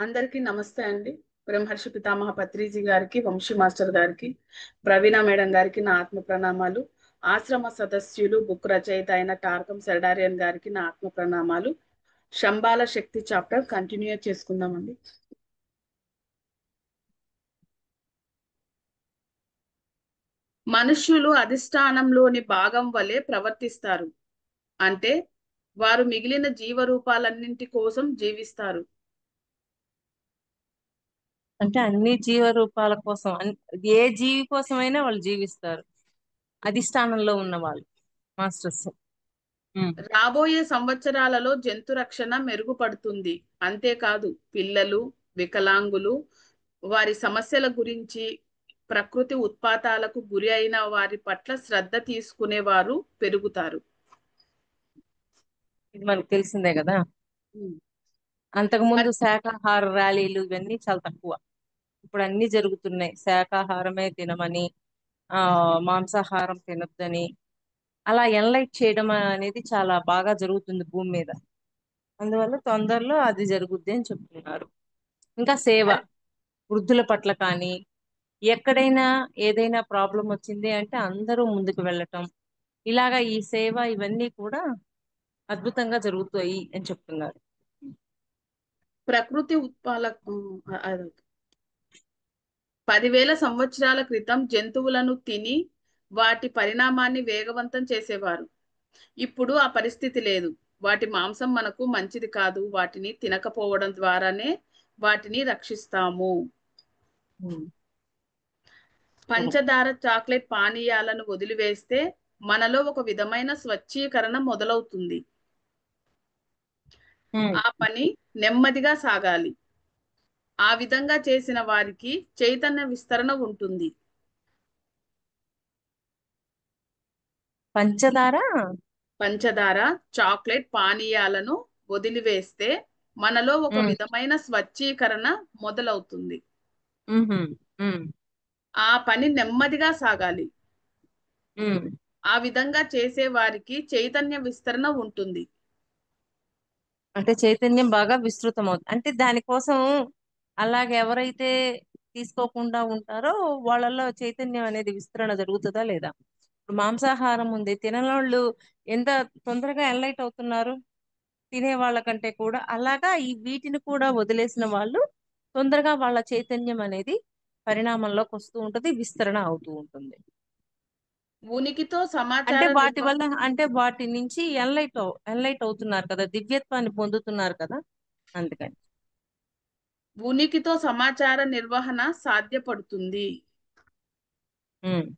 అందరికీ నమస్తే అండి. బ్రహ్మర్షి పితామహ పత్రిజీ గారికి, వంశీ మాస్టర్ గారికి, ప్రవీణ మేడం గారికి నా ఆత్మ ప్రణామాలు. ఆశ్రమ సదస్యులు, బుక్ రచయిత అయిన టార్కం సెరడారియన్ గారికి నా ఆత్మ ప్రణామాలు. శంబాల శక్తి చాప్టర్ కంటిన్యూ చేసుకుందామండి. మనుష్యులు అధిష్టానంలోని భాగం వలె ప్రవర్తిస్తారు. అంటే వారు మిగిలిన జీవరూపాలన్నింటి కోసం జీవిస్తారు. అంటే అన్ని జీవ రూపాల కోసం ఏ జీవి కోసమైనా వాళ్ళు జీవిస్తారు. అధిష్టానంలో ఉన్న వాళ్ళు మాస్టర్స్. రాబోయే సంవత్సరాలలో జంతు రక్షణ మెరుగుపడుతుంది. అంతేకాదు, పిల్లలు, వికలాంగులు, వారి సమస్యల గురించి, ప్రకృతి ఉత్పాతాలకు గురి అయిన వారి పట్ల శ్రద్ధ తీసుకునేవారు పెరుగుతారు. ఇది మనకు తెలిసిందే కదా. ఉమ్. అంతకు ముందు మరి శాకాహార ర్యాలీలు ఇవన్నీ చాలా తక్కువ. ఇప్పుడు అన్ని జరుగుతున్నాయి. శాకాహారమే తినమని, మాంసాహారం తినొద్దని, అలా ఎన్లైట్ చేయడం అనేది చాలా బాగా జరుగుతుంది భూమి మీద. అందువల్ల తొందరలో అది జరుగుద్ది అని చెప్తున్నారు. ఇంకా సేవ, మరి వృద్ధుల పట్ల కానీ, ఎక్కడైనా ఏదైనా ప్రాబ్లం వచ్చింది అంటే అందరూ ముందుకు వెళ్ళటం, ఇలాగా ఈ సేవ ఇవన్నీ కూడా అద్భుతంగా జరుగుతాయి అని చెప్తున్నారు. ప్రకృతి ఉత్పాల 10,000 సంవత్సరాల క్రితం జంతువులను తిని వాటి పరిణామాన్ని వేగవంతం చేసేవారు. ఇప్పుడు ఆ పరిస్థితి లేదు. వాటి మాంసం మనకు మంచిది కాదు. వాటిని తినకపోవడం ద్వారానే వాటిని రక్షిస్తాము. ఉమ్. పంచదార చాక్లెట్ పానీయాలను వదిలివేస్తే మనలో ఒక విధమైన స్వచ్ఛీకరణ మొదలవుతుంది. ఉమ్. ఆ పని నెమ్మదిగా సాగాలి. ఆ విధంగా చేసిన వారికి చైతన్య విస్తరణ ఉంటుంది. పంచదార. పంచదార చాక్లెట్ పానీయాలను వదిలివేస్తే మనలో ఒక ఉమ్. విధమైన స్వచ్ఛీకరణ మొదలవుతుంది. ఉహు. ఉమ్. ఆ పని నెమ్మదిగా సాగాలి. ఉమ్. ఆ విధంగా చేసే వారికి చైతన్య విస్తరణ ఉంటుంది. అంటే చైతన్యం బాగా విస్తృతం అవుతుంది. అంటే దానికోసం అలాగే ఎవరైతే తీసుకోకుండా ఉంటారో వాళ్ళలో చైతన్యం అనేది విస్తరణ జరుగుతుందా లేదా? ఇప్పుడు మాంసాహారం ఉంది, తిననోళ్ళు ఎంత తొందరగా ఎన్లైట్ అవుతున్నారు తినే వాళ్ళ కంటే కూడా. అలాగా ఈ వీటిని కూడా వదిలేసిన వాళ్ళు తొందరగా వాళ్ళ చైతన్యం అనేది పరిణామంలోకి వస్తూ ఉంటది, విస్తరణ అవుతూ ఉంటుంది. ఉనికితో అంటే సమాచార వాటి నిర్వహణ వల్ల, అంటే వాటి నుంచి ఎన్లైట్ అవుతున్నారు కదా, దివ్యత్వాన్ని పొందుతున్నారు కదా, అందుకని. ఉనికితో సమాచార నిర్వహణ సాధ్యపడుతుంది. ఉమ్.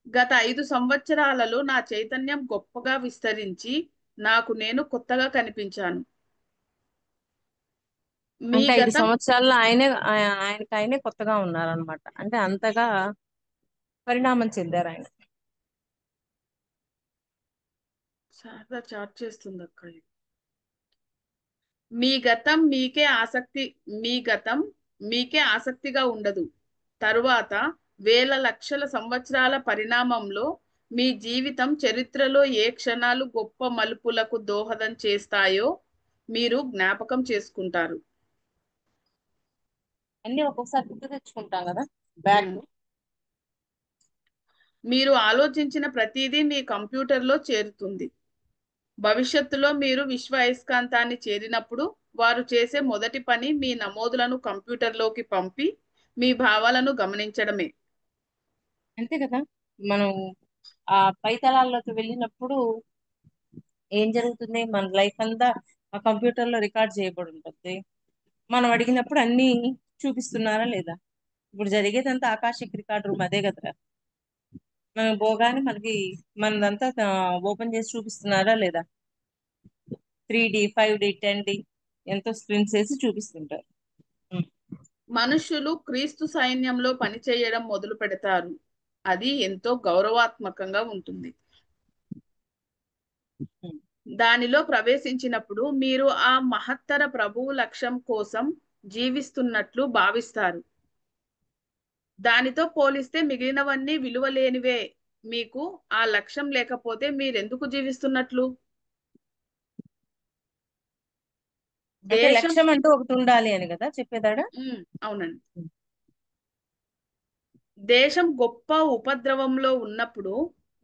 గత 5 సంవత్సరాలలో నా చైతన్యం గొప్పగా విస్తరించి నాకు నేను కొత్తగా కనిపించాను. మీ అంటే 5 గతం సంవత్సరాల్లో ఆయనకి ఆయనే కొత్తగా ఉన్నారనమాట. అంటే అంతగా పరిణామం చెందారు ఆయన. శారదా చాట్ చేస్తుంది అక్క. మీ గతం మీకే ఆసక్తి మీ గతం మీకే ఆసక్తిగా ఉండదు. తరువాత వేల లక్షల సంవత్సరాల పరిణామంలో మీ జీవితం చరిత్రలో ఏ క్షణాలు గొప్ప మలుపులకు దోహదం చేస్తాయో మీరు జ్ఞాపకం చేసుకుంటారు. అన్ని ఒక్కొక్కసారి గుర్తు తెచ్చుకుంటాం కదా బ్యాక్. ఉమ్. మీరు ఆలోచించిన ప్రతిదీ మీ కంప్యూటర్లో చేరుతుంది. భవిష్యత్తులో మీరు విశ్వ అయస్కాంతాన్ని చేరినప్పుడు వారు చేసే మొదటి పని మీ నమోదులను కంప్యూటర్లోకి పంపి మీ భావాలను గమనించడమే. అంతే కదా. మనం ఆ పై తలాల్లోకి వెళ్ళినప్పుడు ఏం జరుగుతుంది, మన లైఫ్ అంతా ఆ కంప్యూటర్ లో రికార్డ్ చేయబడి ఉంటుంది. మనం అడిగినప్పుడు అన్ని చూపిస్తున్నారా లేదా? ఇప్పుడు జరిగేదంతా ఆకాశిక్ రికార్డ్ రూమ్ అదే కదరా. మనం పోగానే మనకి మనదంతా ఓపెన్ చేసి చూపిస్తున్నారా లేదా? 3D 5D 10D ఎంతో స్క్రీన్స్ వేసి చూపిస్తుంటారు. ఉమ్. మనుష్యులు క్రీస్తు సైన్యంలో పనిచేయడం మొదలు పెడతారు. అది ఎంతో గౌరవాత్మకంగా ఉంటుంది. ఉమ్. దానిలో ప్రవేశించినప్పుడు మీరు ఆ మహత్తర ప్రభువు లక్ష్యం కోసం జీవిస్తున్నట్లు భావిస్తారు. దానితో పోలిస్తే మిగిలినవన్నీ విలువలేనివే. మీకు ఆ లక్ష్యం లేకపోతే మీరెందుకు జీవిస్తున్నట్లు? అంటే దేశం లక్ష్యం అంటూ ఒకటి ఉండాలి అని కదా చెప్పేదాడా. అవునండి. దేశం గొప్ప ఉపద్రవంలో ఉన్నప్పుడు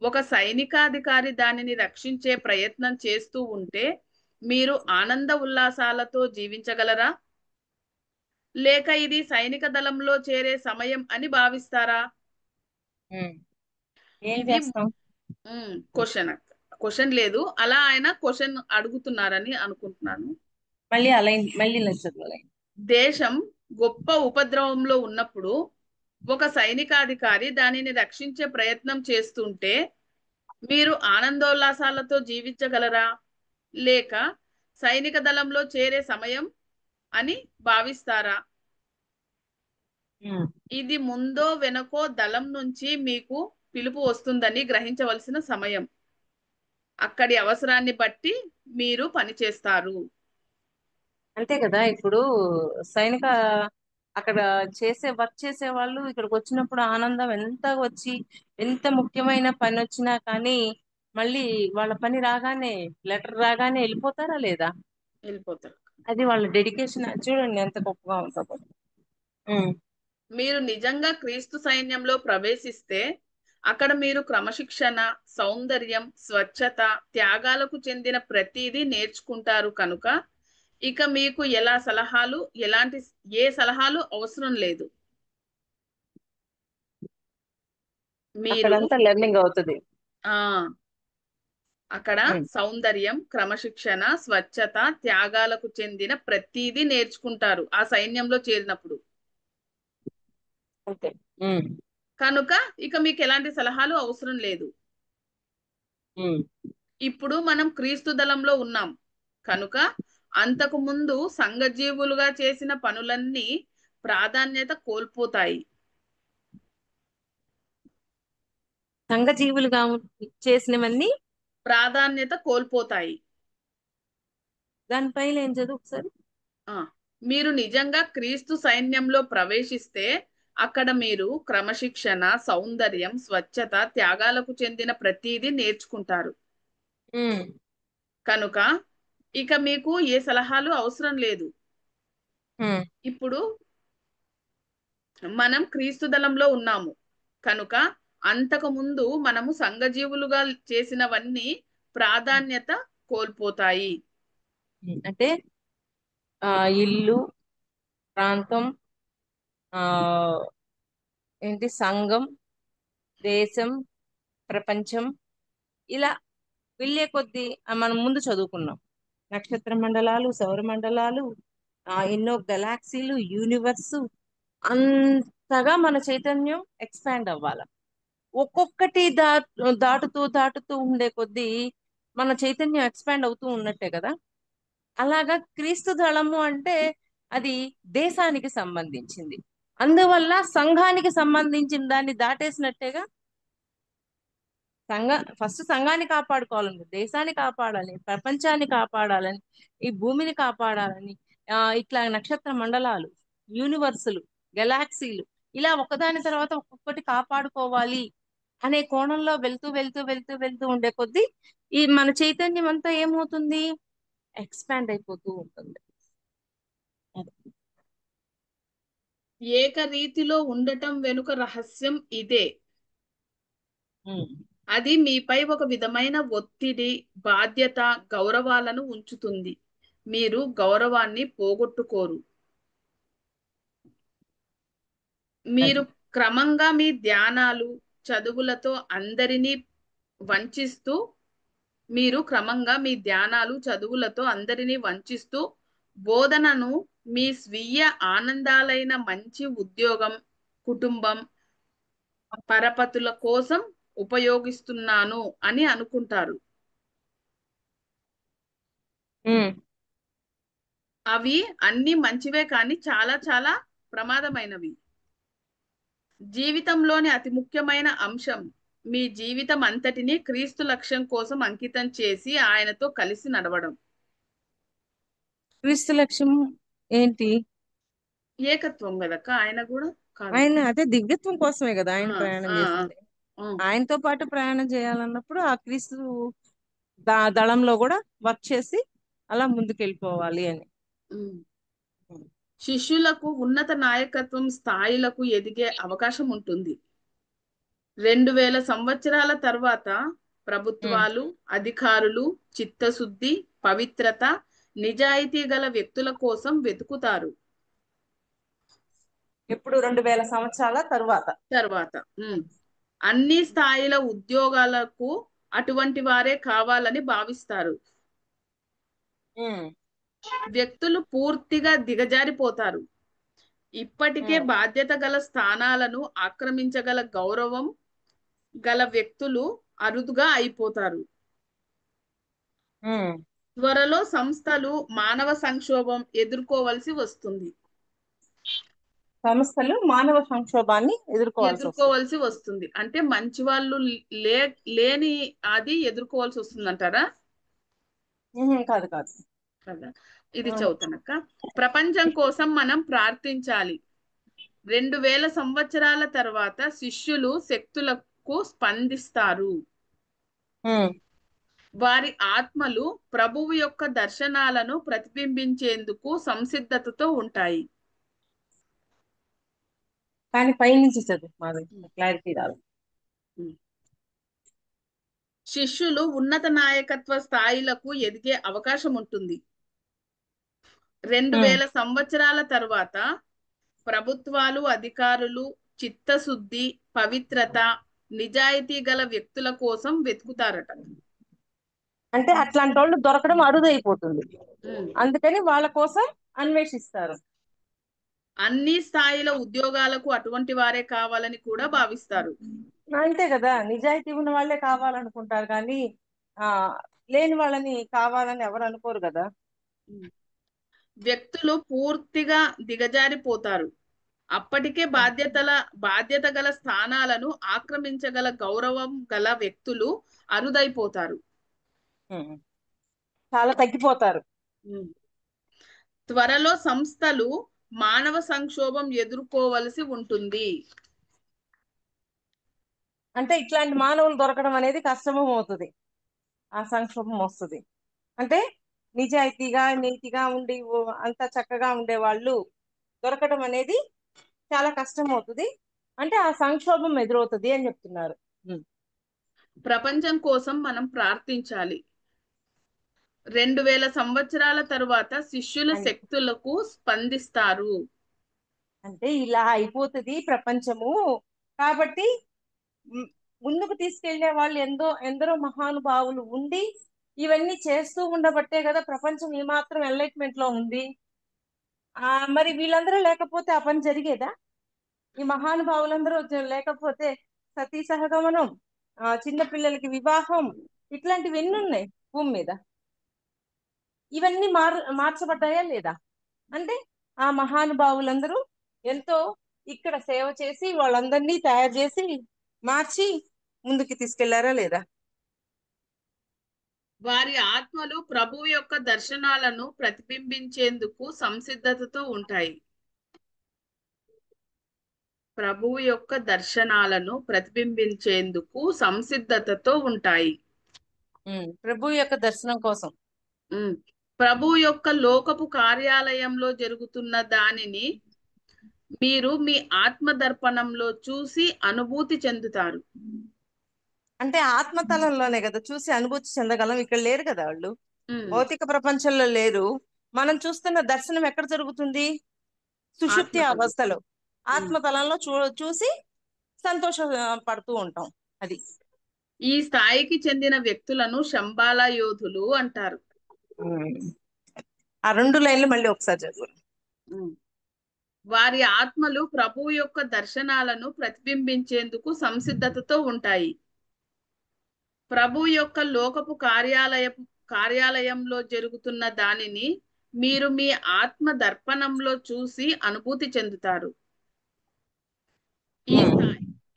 ఒక సైనికాధికారి దానిని రక్షించే ప్రయత్నం చేస్తూ ఉంటే మీరు ఆనంద ఉల్లాసాలతో జీవించగలరా? లేక ఇది సైనిక దళంలో చేరే సమయం అని భావిస్తారా? ఉమ్. ఏం ఇది చేస్తాం. క్వశ్చన్. క్వశ్చన్ లేదు, అలా ఆయన క్వశ్చన్ అడుగుతున్నారని అనుకుంటున్నాను. మళ్ళీ నచ్చదు. దేశం గొప్ప ఉపద్రవంలో ఉన్నప్పుడు ఒక సైనికాధికారి దానిని రక్షించే ప్రయత్నం చేస్తుంటే మీరు ఆనందోల్లాసాలతో జీవించగలరా? లేక సైనిక దళంలో చేరే సమయం అని భావిస్తారా? ఉమ్. ఇది ముందో వెనకో దళం నుంచి మీకు పిలుపు వస్తుందని గ్రహించవలసిన సమయం. అక్కడి అవసరాన్ని బట్టి మీరు పనిచేస్తారు. అంతే కదా ఇప్పుడు సైనిక అక్కడ వర్క్ చేసే వాళ్ళు ఇక్కడికి వచ్చినప్పుడు ఆనందం ఎంత వచ్చి ఎంత ముఖ్యమైన పని వచ్చినా కానీ మళ్ళీ వాళ్ళ పని రాగానే లెటర్ రాగానే వెళ్ళిపోతారా లేదా. వెళ్ళిపోతారు. అది వాళ్ళ డెడికేషన్ చూడండి ఎంత గొప్పగా ఉంటుందో. ఉమ్. మీరు నిజంగా క్రీస్తు సైన్యంలో ప్రవేశిస్తే అక్కడ మీరు క్రమశిక్షణ, సౌందర్యం, స్వచ్ఛత, త్యాగాలకు చెందిన ప్రతిదీ నేర్చుకుంటారు కనుక ఇక మీకు ఎలాంటి ఏ సలహాలు అవసరం లేదు. మీరు అక్కడంతా లెర్నింగ్ అవుతుంది. ఆ అక్కడ ఉమ్. సౌందర్యం, క్రమశిక్షణ, స్వచ్ఛత, త్యాగాలకు చెందిన ప్రతిదీ నేర్చుకుంటారు ఆ సైన్యంలో చేరినప్పుడు. అంతే. ఉమ్. కనుక ఇక మీకు ఎలాంటి సలహాలు అవసరం లేదు. ఉమ్. ఇప్పుడు మనం క్రీస్తు దళంలో ఉన్నాం కనుక అంతకు ముందు సంఘజీవులుగా చేసిన పనులన్నీ ప్రాధాన్యత కోల్పోతాయి. సంఘజీవులుగా చేసినవన్నీ ప్రాధాన్యత కోల్పోతాయి. దానిపైన ఏం చదువు ఒకసారి. ఆ మీరు నిజంగా క్రీస్తు సైన్యంలో ప్రవేశిస్తే అక్కడ మీరు క్రమశిక్షణ, సౌందర్యం, స్వచ్ఛత, త్యాగాలకు చెందిన ప్రతిదీ నేర్చుకుంటారు. ఉమ్. కనుక ఇక మీకు ఏ సలహాలు అవసరం లేదు. ఉమ్. ఇప్పుడు మనం క్రీస్తు దళంలో ఉన్నాము కనుక అంతకు ముందు మనము సంఘజీవులుగా చేసినవన్నీ ప్రాధాన్యత కోల్పోతాయి. అంటే ఇల్లు, ప్రాంతం, ఆ ఏంటి సంఘం, దేశం, ప్రపంచం, ఇలా వెళ్ళే కొద్దీ మనం ముందు చదువుకున్నాం నక్షత్ర మండలాలు, సౌర మండలాలు, ఎన్నో గెలాక్సీలు, యూనివర్స్, అంతగా మన చైతన్యం ఎక్స్పాండ్ అవ్వాలి. ఒక్కొక్కటి దాటుతూ దాటుతూ ఉండే కొద్దీ మన చైతన్యం ఎక్స్పాండ్ అవుతూ ఉన్నట్టే కదా. అలాగా క్రీస్తు దళము అంటే అది దేశానికి సంబంధించింది, అందువల్ల సంఘానికి సంబంధించిన దాన్ని దాటేసినట్టేగా. ఫస్ట్ సంఘాన్ని కాపాడుకోవాలని, దేశాన్ని కాపాడాలి, ప్రపంచాన్ని కాపాడాలని, ఈ భూమిని కాపాడాలని, ఇట్లా నక్షత్ర మండలాలు, యూనివర్సులు, గెలాక్సీలు, ఇలా ఒకదాని తర్వాత ఒక్కొక్కటి కాపాడుకోవాలి అనే కోణంలో వెళ్తూ వెళ్తూ వెళ్తూ వెళ్తూ ఉండే కొద్దీ ఈ మన చైతన్యం అంతా ఏమవుతుంది, ఎక్స్పాండ్ అయిపోతూ ఉంటుంది. ఏకరీతిలో ఉండటం వెనుక రహస్యం ఇదే. ఉమ్. అది మీపై ఒక విధమైన ఒత్తిడి, బాధ్యత, గౌరవాలను ఉంచుతుంది. మీరు గౌరవాన్ని పోగొట్టుకోరు. మీరు అది. క్రమంగా మీ ధ్యానాలు, చదువులతో అందరినీ వంచిస్తూ బోధనను మీ స్వీయ ఆనందాలైన మంచి ఉద్యోగం, కుటుంబం, పరపతుల కోసం ఉపయోగిస్తున్నాను అని అనుకుంటారు. ఉమ్. అవి అన్ని మంచివే కానీ చాలా చాలా ప్రమాదమైనవి. జీవితంలోని అతి ముఖ్యమైన అంశం మీ జీవితం అంతటినీ క్రీస్తు లక్ష్యం కోసం అంకితం చేసి ఆయనతో కలిసి నడవడం. క్రీస్తు లక్ష్యం ఏంటి. ఏకత్వం కదక్క, ఆయన కూడా కాదు. ఆయన అదే దివ్యత్వం కోసమే కదా ఆ ఆయన ప్రయాణం ఆ చేసింది. ఆ ఆయనతో పాటు ప్రయాణం చేయాలన్నప్పుడు ఆ క్రీస్తు దళంలో కూడా వర్క్ చేసి అలా ముందుకెళ్ళిపోవాలి అని. ఉమ్. ఉమ్, శిష్యులకు ఉన్నత నాయకత్వం స్థాయిలకు ఎదిగే అవకాశం ఉంటుంది. 2000 సంవత్సరాల తర్వాత ఉమ్. ప్రభుత్వాలు, అధికారులు చిత్తశుద్ధి, పవిత్రత, నిజాయితీ గల వ్యక్తుల కోసం వెతుకుతారు. ఎప్పుడు 2000 సంవత్సరాల తరువాత. తర్వాత అన్ని స్థాయిల ఉద్యోగాలకు అటువంటి వారే కావాలని భావిస్తారు. ఉమ్, వ్యక్తులు పూర్తిగా దిగజారిపోతారు. ఇప్పటికే ఉమ్, బాధ్యత గల స్థానాలను ఆక్రమించగల గౌరవం గల వ్యక్తులు అరుదుగా అయిపోతారు. ఉమ్. త్వరలో సంస్థలు మానవ సంక్షోభం ఎదుర్కోవలసి వస్తుంది. సంస్థలు మానవ సంక్షోభాన్ని ఎదుర్కోవాల్సి వస్తుంది. ఎదుర్కోవాల్సి వస్తుంది అంటే మంచి వాళ్ళు లే లేని అది ఎదుర్కోవాల్సి వస్తుంది అంటారా? కాదు కాదు. కదా, ఇది ఉమ్, చదువుతానక్క. ప్రపంచం కోసం మనం ప్రార్థించాలి. 2000 సంవత్సరాల తర్వాత శిష్యులు శక్తులకు స్పందిస్తారు. ఉమ్. వారి ఆత్మలు ప్రభువు యొక్క దర్శనాలను ప్రతిబింబించేందుకు సంసిద్ధతతో ఉంటాయి. కానీ పైనుంచి చదువు మాది క్లారిటీ రాదు. శిష్యులు ఉన్నత నాయకత్వ స్థాయిలకు ఎదిగే అవకాశం ఉంటుంది. రెండు ఉమ్, వేల సంవత్సరాల తర్వాత ప్రభుత్వాలు, అధికారులు చిత్తశుద్ధి, పవిత్రత, నిజాయితీ గల వ్యక్తుల కోసం వెతుకుతారట. అంటే అట్లాంటి వాళ్ళు దొరకడం అరుదైపోతుంది. ఉమ్. అందుకని వాళ్ళ కోసం అన్వేషిస్తారు. అన్ని స్థాయిల ఉద్యోగాలకు అటువంటి వారే కావాలని కూడా భావిస్తారు. అంతే కదా, నిజాయితీ ఉన్న వాళ్ళే కావాలనుకుంటారు కానీ ఆ లేని వాళ్ళని కావాలని ఎవరు అనుకోరు కదా. వ్యక్తులు పూర్తిగా దిగజారిపోతారు. అప్పటికే బాధ్యత గల స్థానాలను ఆక్రమించగల గౌరవం గల వ్యక్తులు అరుదైపోతారు. ఉమ్. చాలా తగ్గిపోతారు. త్వరలో సంస్థలు మానవ సంక్షోభం ఎదుర్కోవలసి ఉంటుంది. అంటే ఇట్లాంటి మానవులు దొరకడం అనేది కష్టమం అవుతుంది. ఆ సంక్షోభం వస్తుంది. అంటే నిజాయితీగా నీతిగా ఉండి అంత చక్కగా ఉండే వాళ్ళు దొరకడం అనేది చాలా కష్టం అవుతుంది. అంటే ఆ సంక్షోభం ఎదురవుతుంది అని చెప్తున్నారు. ప్రపంచం కోసం మనం ప్రార్థించాలి. 2000 సంవత్సరాల తరువాత శిష్యుల అని శక్తులకు స్పందిస్తారు. అంటే ఇలా అయిపోతుంది ప్రపంచము. కాబట్టి ముందుకు తీసుకెళ్లే వాళ్ళు ఎందరో మహానుభావులు ఉండి ఇవన్నీ చేస్తూ ఉండబట్టే కదా ప్రపంచం ఈ మాత్రం ఎన్లైట్మెంట్ లో ఉంది. మరి వీళ్ళందరూ లేకపోతే ఆ పని జరిగేదా? ఈ మహానుభావులందరూ లేకపోతే సతీ సహగమనం, చిన్న పిల్లలకి వివాహం, ఇట్లాంటివి ఎన్ని ఉన్నాయి భూమి మీద? ఇవన్నీ మార్చబడ్డాయా లేదా? అంటే ఆ మహానుభావులందరూ ఎంతో ఇక్కడ సేవ చేసి వాళ్ళందరినీ తయారు చేసి మార్చి ముందుకు తీసుకెళ్లారా లేదా? వారి ఆత్మలు ప్రభువు యొక్క దర్శనాలను ప్రతిబింబించేందుకు సంసిద్ధతతో ఉంటాయి. ప్రభువు యొక్క దర్శనాలను ప్రతిబింబించేందుకు సంసిద్ధతతో ఉంటాయి. ప్రభు యొక్క దర్శనం కోసం. ప్రభువు యొక్క లోకపు కార్యాలయంలో జరుగుతున్న దానిని మీరు మీ ఆత్మ దర్పణంలో చూసి అనుభూతి చెందుతారు. అంటే ఆత్మతలంలోనే కదా చూసి అనుభూతి చెందగలం. ఇక్కడ లేరు కదా వాళ్ళు, భౌతిక ప్రపంచంలో లేరు. మనం చూస్తున్న దర్శనం ఎక్కడ జరుగుతుంది? సుషుప్తి అవస్థలో ఆత్మతలంలో చూసి సంతోష పడుతూ ఉంటాం. అది ఈ స్థాయికి చెందిన వ్యక్తులను శంబాల యోధులు అంటారు. ఆ 2 లైన్లు మళ్ళీ ఒకసారి చదువు. వారి ఆత్మలు ప్రభువు యొక్క దర్శనాలను ప్రతిబింబించేందుకు సంసిద్ధతతో ఉంటాయి. ప్రభు యొక్క లోకపు కార్యాలయంలో జరుగుతున్న దానిని మీరు మీ ఆత్మ దర్పణంలో చూసి అనుభూతి చెందుతారు.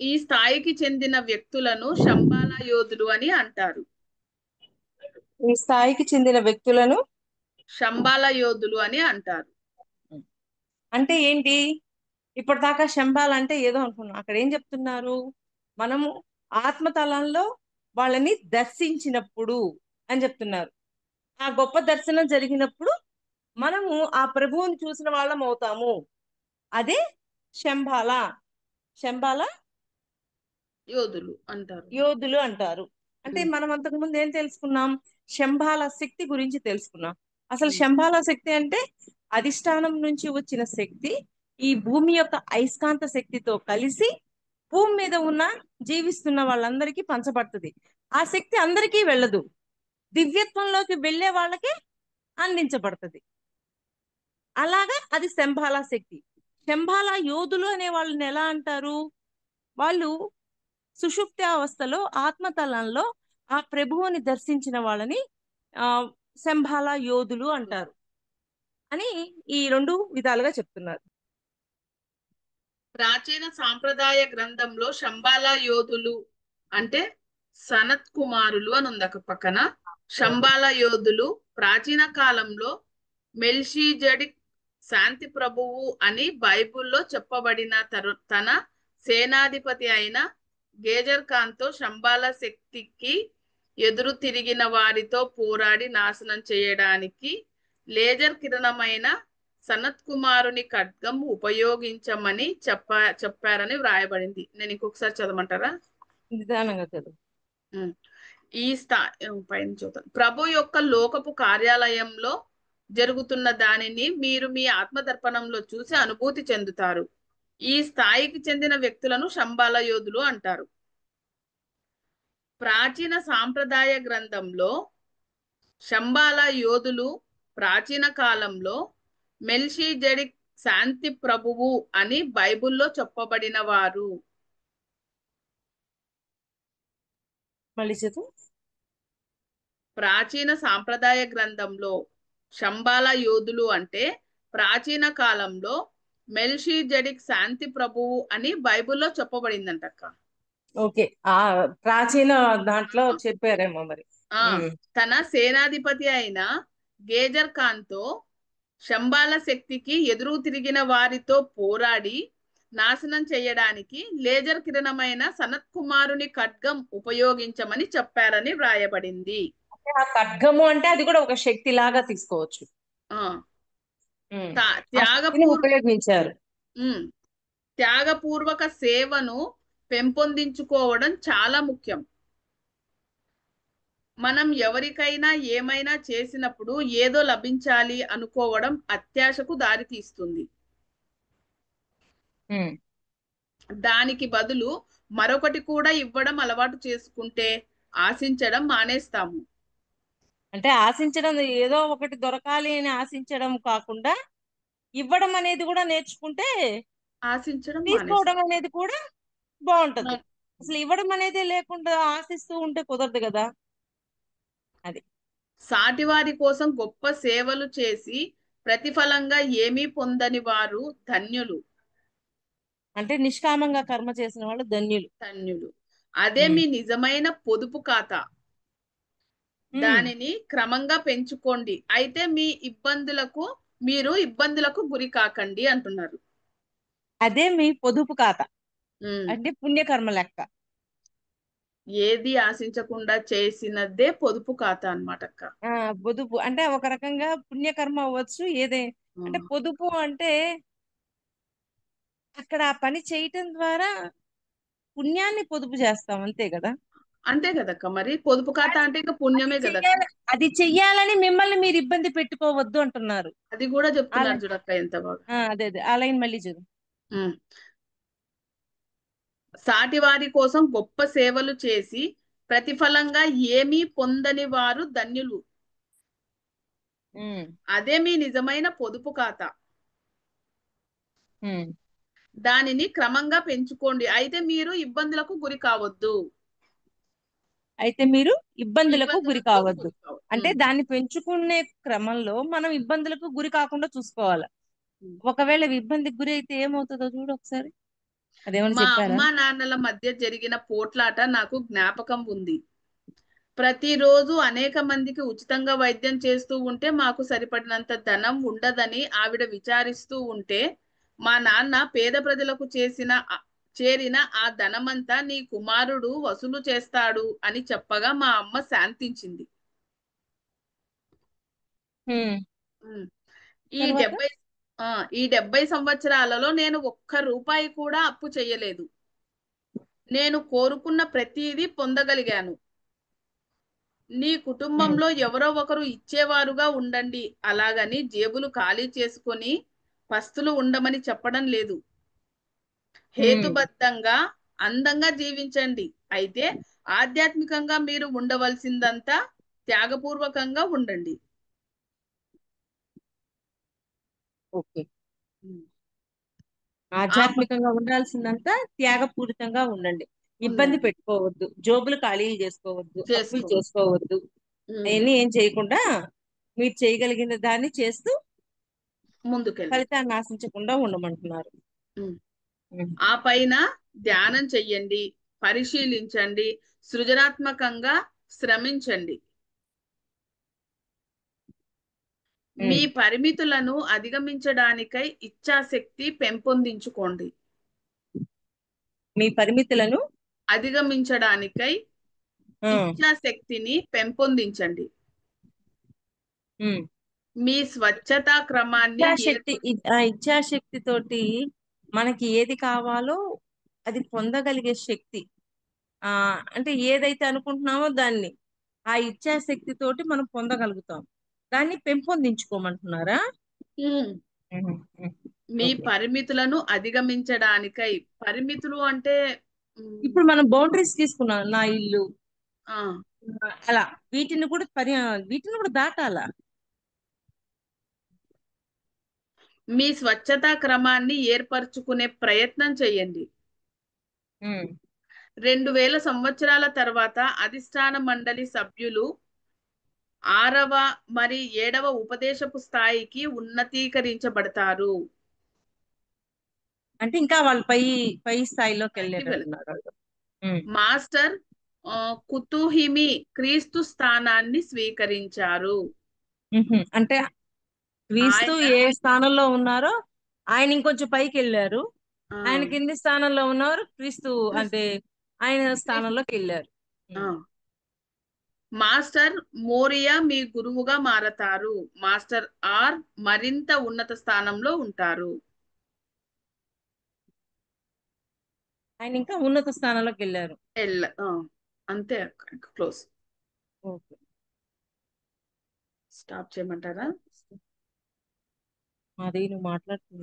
ఈ స్థాయికి చెందిన వ్యక్తులను శంబాల యోధులు అని అంటారు. ఈ స్థాయికి చెందిన వ్యక్తులను శంబాల యోధులు అని అంటారు. అంటే ఏంటి? ఇప్పటిదాకా శంబాల అంటే ఏదో అనుకున్నాం. అక్కడ ఏం చెప్తున్నారు? మనము ఆత్మతలంలో వాళ్ళని దర్శించినప్పుడు అని చెప్తున్నారు. ఆ గొప్ప దర్శనం జరిగినప్పుడు మనము ఆ ప్రభువుని చూసిన వాళ్ళం అవుతాము. అదే శంబాల. శంబాల యోధులు అంటారు. యోధులు అంటారు. అంటే ఉమ్, మనం అంతకు ముందు ఏం తెలుసుకున్నాం? శంబాల శక్తి గురించి తెలుసుకున్నాం. అసలు ఉమ్, శంబాల శక్తి అంటే అధిష్టానం నుంచి వచ్చిన శక్తి ఈ భూమి యొక్క అయస్కాంత శక్తితో కలిసి భూమి మీద ఉన్న జీవిస్తున్న వాళ్ళందరికీ పంచబడుతుంది. ఆ శక్తి అందరికీ వెళ్ళదు, దివ్యత్వంలోకి వెళ్ళే వాళ్ళకే అందించబడుతుంది. అలాగా అది శంబాల శక్తి. శంబాల యోధులు అనే వాళ్ళని ఎలా అంటారు? వాళ్ళు సుషుప్తి అవస్థలో ఆత్మతలంలో ఆ ప్రభువుని దర్శించిన వాళ్ళని ఆ శంబాల యోధులు అంటారు అని ఈ రెండు విధాలుగా చెప్తున్నారు. ప్రాచీన సాంప్రదాయ గ్రంథంలో శంబాల యోధులు అంటే సనత్ కుమారులు అని ఉంది ఒక పక్కన. శంబాల యోధులు ప్రాచీన కాలంలో మెల్షీజడిక్ శాంతి ప్రభువు అని బైబిల్లో చెప్పబడిన తన సేనాధిపతి అయిన గేజర్ ఖాన్తో శంబాల శక్తికి ఎదురు తిరిగిన వారితో పోరాడి నాశనం చేయడానికి లేజర్ కిరణమైన సనత్ కుమారుని ఖడ్గం ఉపయోగించమని చెప్పారని వ్రాయబడింది. నేను ఇంకొకసారి చదవమంటారా? నిదానంగా చదువు. ఉమ్. ఈ స్థా పైన చూద్దాం. ప్రభు యొక్క లోకపు కార్యాలయంలో జరుగుతున్న దానిని మీరు మీ ఆత్మదర్పణంలో చూసి అనుభూతి చెందుతారు. ఈ స్థాయికి చెందిన వ్యక్తులను శంబాల యోధులు అంటారు. ప్రాచీన సాంప్రదాయ గ్రంథంలో శంబాల యోధులు ప్రాచీన కాలంలో మెల్షీజెడిక్ శాంతి ప్రభువు అని బైబిల్లో చెప్పబడిన వారు. మళ్ళీ చదువు. ప్రాచీన సాంప్రదాయ గ్రంథంలో శంబాల యోధులు అంటే ప్రాచీన కాలంలో మెల్షీజెడిక్ శాంతి ప్రభువు అని బైబిల్లో చెప్పబడిందంటక్క. ఓకే. ఆ ప్రాచీన దాంట్లో చెప్పారేమో మరి. ఆ ఉమ్. తన సేనాధిపతి అయిన గేజర్ ఖాన్తో శంబాల శక్తికి ఎదురు తిరిగిన వారితో పోరాడి నాశనం చేయడానికి లేజర్ కిరణమైన సనత్ కుమారుని ఖడ్గం ఉపయోగించమని చెప్పారని వ్రాయబడింది. అంటే ఆ ఖడ్గము అంటే అది కూడా ఒక శక్తి లాగా తీసుకోవచ్చు. ఆ ఉమ్. ఆ శక్తిని త్యాగపూర్ ఉపయోగించారు. ఉమ్, త్యాగపూర్వక సేవను పెంపొందించుకోవడం చాలా ముఖ్యం. మనం ఎవరికైనా ఏమైనా చేసినప్పుడు ఏదో లభించాలి అనుకోవడం అత్యాశకు దారితీస్తుంది. ఉమ్. దానికి బదులు మరొకటి కూడా ఇవ్వడం అలవాటు చేసుకుంటే ఆశించడం మానేస్తాము. అంటే ఆశించడం ఏదో ఒకటి దొరకాలి అని ఆశించడం కాకుండా ఇవ్వడం అనేది కూడా నేర్చుకుంటే ఆశించడం తీసుకోవడం మానేస్తాం. అనేది కూడా బాగుంటది. మ- అసలు ఇవ్వడం అనేదే లేకుండా ఆశిస్తూ ఉంటే కుదరదు కదా. అది సాటివారి కోసం గొప్ప సేవలు చేసి ప్రతిఫలంగా ఏమీ పొందని వారు ధన్యులు. అంటే నిష్కామంగా కర్మ చేసిన వాళ్ళు ధన్యులు. ధన్యులు. అదే ఉమ్. మీ నిజమైన పొదుపు ఖాతా. ఉమ్. దానిని క్రమంగా పెంచుకోండి. అయితే మీరు ఇబ్బందులకు గురి కాకండి అంటున్నారు. అదే మీ పొదుపు ఖాతా. ఉమ్. అంటే పుణ్యకర్మ లెక్క. ఏది ఆశించకుండా చేసినదే పొదుపు ఖాతా అన్నమాట అక్క. ఆ పొదుపు అంటే ఒక రకంగా పుణ్యకర్మ అవ్వచ్చు ఏదే. ఆ, అంటే పొదుపు అంటే అక్కడ ఆ పని చేయటం ద్వారా పుణ్యాన్ని పొదుపు చేస్తాం అంతే కదా. అంతే కదక్క. మరి పొదుపు ఖాతా కానీ అంటే ఇంకా అది పుణ్యమే కదక్క. చెయ్యాలి, అది చెయ్యాలని మిమ్మల్ని మీరు ఇబ్బంది పెట్టుకోవద్దు అంటున్నారు. అది కూడా అలా చెప్తున్నారు చూడక్క ఎంత బాగా. అదే అదే ఆ లైన్ మళ్ళీ చదువు. ఉమ్. సాటివారి కోసం గొప్ప సేవలు చేసి ప్రతిఫలంగా ఏమీ పొందని వారు ధన్యులు. ఉమ్. అదే మీ నిజమైన పొదుపు ఖాతా. ఉమ్. దానిని క్రమంగా పెంచుకోండి. అయితే మీరు ఇబ్బందులకు గురి కావద్దు. అయితే మీరు ఇబ్బందులకు గురి ఇబ్బందులకు కావద్దు. గురి కావద్దు. అంటే దాన్ని పెంచుకునే క్రమంలో మనం ఇబ్బందులకు గురి కాకుండా చూసుకోవాలి. ఒకవేళ ఇబ్బందికి గురి అయితే ఏమవుతుందో చూడు ఒకసారి. అదేమన్నా మా చెప్పారా? అమ్మా నాన్నల మధ్య జరిగిన పోట్లాట నాకు జ్ఞాపకం ఉంది. ప్రతిరోజు అనేక మందికి ఉచితంగా వైద్యం చేస్తూ ఉంటే మాకు సరిపడినంత ధనం ఉండదని ఆవిడ విచారిస్తూ ఉంటే మా నాన్న పేద ప్రజలకు చేరిన ఆ ధనమంతా నీ కుమారుడు వసూలు చేస్తాడు అని చెప్పగా మా అమ్మ శాంతించింది. ఉమ్. ఉమ్. ఈ తర్వాత 70 ఆ, ఈ 70 సంవత్సరాలలో నేను ఒక్క రూపాయి కూడా అప్పు చేయలేదు. నేను కోరుకున్న ప్రతిదీ పొందగలిగాను. నీ ఉమ్, కుటుంబంలో ఎవరో ఒకరు ఇచ్చేవారుగా ఉండండి, అలాగని జేబులు ఖాళీ చేసుకొని పస్తులు ఉండమని చెప్పడం లేదు. ఉమ్, హేతుబద్ధంగా అందంగా జీవించండి. అయితే ఆధ్యాత్మికంగా మీరు ఉండవలసిందంతా త్యాగపూర్వకంగా ఉండండి. ఓకే. ఉమ్. ఆ ప- ఆధ్యాత్మికంగా ఉండాల్సిందంతా త్యాగపూరితంగా ఉండండి. ఇబ్బంది ఉండండి. పెట్టుకోవద్దు, జోబులు ఖాళీ చేసుకోవద్దు, అప్పులు చేసుకో. చేసుకోవద్దు. ఉమ్. అవన్నీ ఏం చేయకుండా మీరు చేయగలిగిన దాన్ని చేస్తూ ముందుకెళ్ళండి. ఫలితాన్ని ఆశించకుండా ఉండమంటున్నారు. ఉమ్. ఉమ్, ఆ పైన ధ్యానం చెయ్యండి, పరిశీలించండి, సృజనాత్మకంగా శ్రమించండి. మీ ఉమ్. పరిమితులను అధిగమించడానికై ఇచ్ఛాశక్తి పెంపొందించుకోండి. మీ పరిమితులను అధిగమించడానికై ఆ, ఇచ్ఛాశక్తిని పెంపొందించండి. ఉమ్. మీ స్వచ్ఛతా క్రమాన్ని ఇచ్ఛాశక్తి ఆ ఇచ్ఛాశక్తి తోటి మనకి ఏది కావాలో అది పొందగలిగే శక్తి. ఆ అంటే ఏదైతే అనుకుంటున్నామో దాన్ని ఆ ఇచ్ఛాశక్తి తోటి మనం పొందగలుగుతాం. దాన్ని పెంపొందించుకోమంటున్నారా? ఉమ్, ఉహు, ఉహు. మీ ఓకే. పరిమితులను అధిగమించడానికై. పరిమితులు అంటే ఇప్పుడు మనం బౌండరీస్ తీసుకున్నాం, నా ఇల్లు ఆ, అలా వీటిని కూడా దాటాలా? మీ స్వచ్ఛతా క్రమాన్ని ఏర్పరచుకునే ప్రయత్నం చేయండి. ఉమ్, 2000 సంవత్సరాల తర్వాత అధిష్టాన మండలి సభ్యులు 6వ మరి 7వ ఉపదేశపు స్థాయికి ఉన్నతీకరించబడతారు. అంటే ఇంకా వాళ్ళు పై పై స్థాయిలోకి పైకి వెళ్ళారంటున్నారు వెళతారు. వాళ్ళు. ఉమ్, మాస్టర్ కుతూహిమి క్రీస్తు స్థానాన్ని స్వీకరించారు. ఉహు. అంటే క్రీస్తు ఆయన ఏ స్థానంలో ఉన్నారో ఆయన ఇంకొంచెం పైకి వెళ్ళారు. ఆ, ఆయన కింది స్థానంలో ఉన్నవారు క్రీస్తు క్రీస్తు అంటే ఆయన క్రీస్తు స్థానంలోకి వెళ్ళారు. ఆ, మాస్టర్ మోరియా మీ గురువుగా మారతారు. మాస్టర్ ఆర్ మరింత ఉన్నత స్థానంలో ఉంటారు. ఆయన ఇంకా ఉన్నత స్థానంలోకి వెళ్ళారు. ఎల్ ఆ, అంతే అక్క, క్లోజ్. ఓకే. స్టాప్ చేయమంటారా? అది నువ్వు మాట్లాడుతుంది.